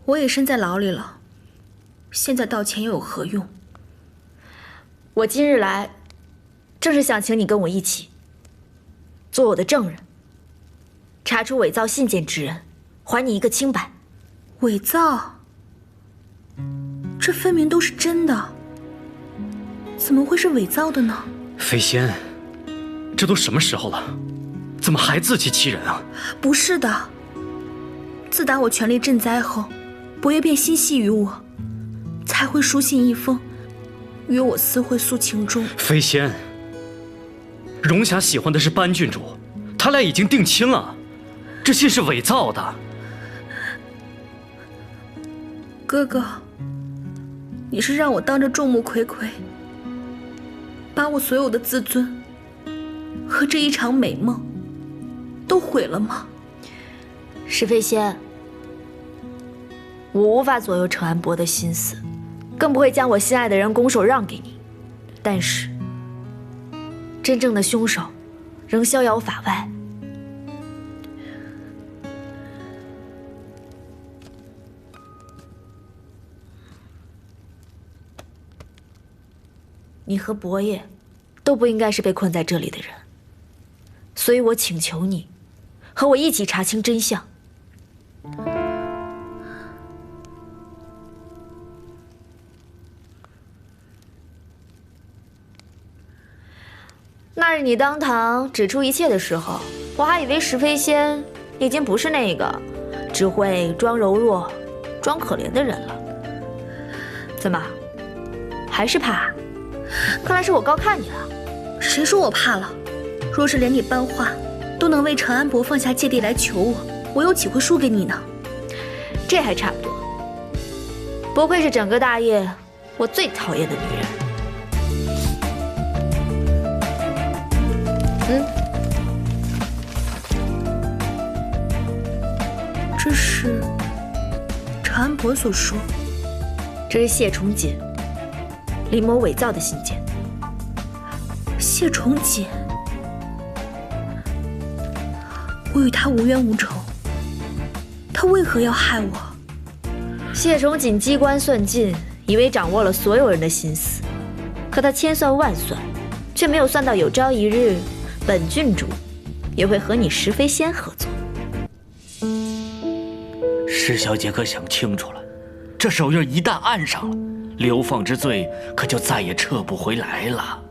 我也身在牢里了，现在道歉又有何用？我今日来，正是想请你跟我一起，做我的证人，查出伪造信件之人，还你一个清白。伪造？这分明都是真的，怎么会是伪造的呢？飞仙，这都什么时候了，怎么还自欺欺人啊？不是的，自打我权力赈灾后，伯爷便心系于我，才会书信一封，约我私会诉情衷。飞仙，荣霞喜欢的是班郡主，他俩已经定亲了，这信是伪造的。哥哥，你是让我当着众目睽睽，把我所有的自尊和这一场美梦都毁了吗？石飞仙，我无法左右程安博的心思，更不会将我心爱的人拱手让给你。但是，真正的凶手仍逍遥法外。你和伯爷都不应该是被困在这里的人，所以我请求你和我一起查清真相。那日你当堂指出一切的时候，我还以为石飞仙已经不是那个只会装柔弱、装可怜的人了。怎么，还是怕？看来是我高看你了。谁说我怕了？若是连你班化都能为程安博放下芥蒂来求我，我又岂会输给你呢？这还差不多。不愧是整个大业我最讨厌的女人。这是程安博所说。这是谢崇锦林某伪造的信件。谢崇锦，我与他无冤无仇，他为何要害我？谢崇锦机关算尽，以为掌握了所有人的心思，可他千算万算，却没有算到有朝一日，本郡主也会和你石飞仙合作。石小姐可想清楚了，这手印一旦按上了，流放之罪可就再也撤不回来了。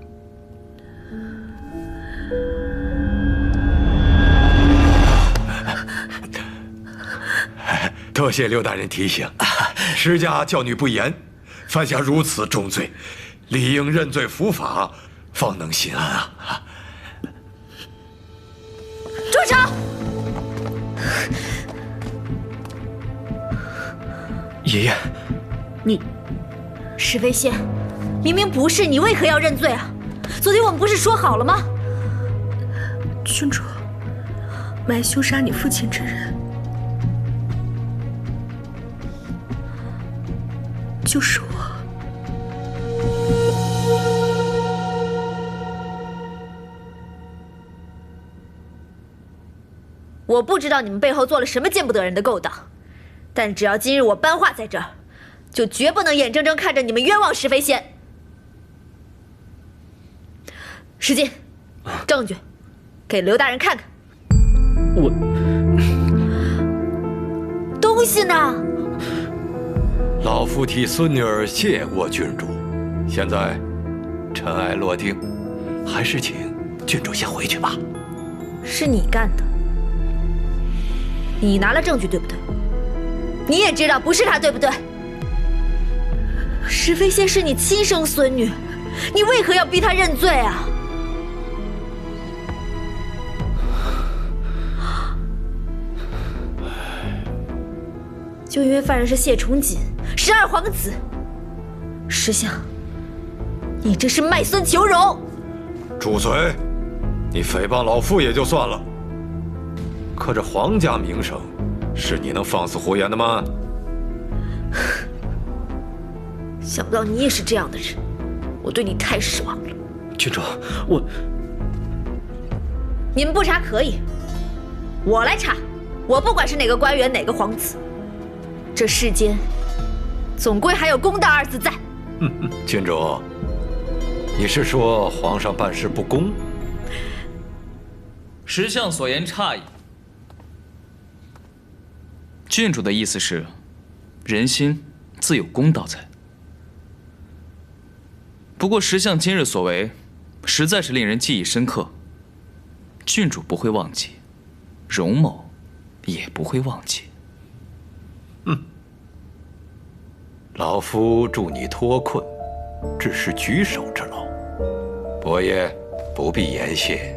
多谢刘大人提醒，石家教女不严，犯下如此重罪，理应认罪伏法，方能心安啊！住手！爷爷，你石飞仙，明明不是你，为何要认罪啊？昨天我们不是说好了吗？郡主，买凶杀你父亲之人，就是我。我不知道你们背后做了什么见不得人的勾当，但只要今日我班化在这儿，就绝不能眼睁睁看着你们冤枉石飞仙。石进，证据，给刘大人看看。我东西呢？老夫替孙女儿谢过郡主，现在尘埃落定，还是请郡主先回去吧。是你干的，你拿了证据对不对？你也知道不是他对不对？石飞仙是你亲生孙女，你为何要逼她认罪啊？就因为犯人是谢崇锦，是二皇子，石相，你这是卖孙求荣！住嘴！你诽谤老夫也就算了，可这皇家名声，是你能放肆胡言的吗？想不到你也是这样的人，我对你太失望了。郡主，我……你们不查可以，我来查。我不管是哪个官员哪个皇子，这世间总归还有公道二字在。郡主，你是说皇上办事不公？石相所言差矣。郡主的意思是，人心自有公道在。不过石相今日所为，实在是令人记忆深刻。郡主不会忘记，荣某也不会忘记。老夫助你脱困，只是举手之劳，伯爷不必言谢。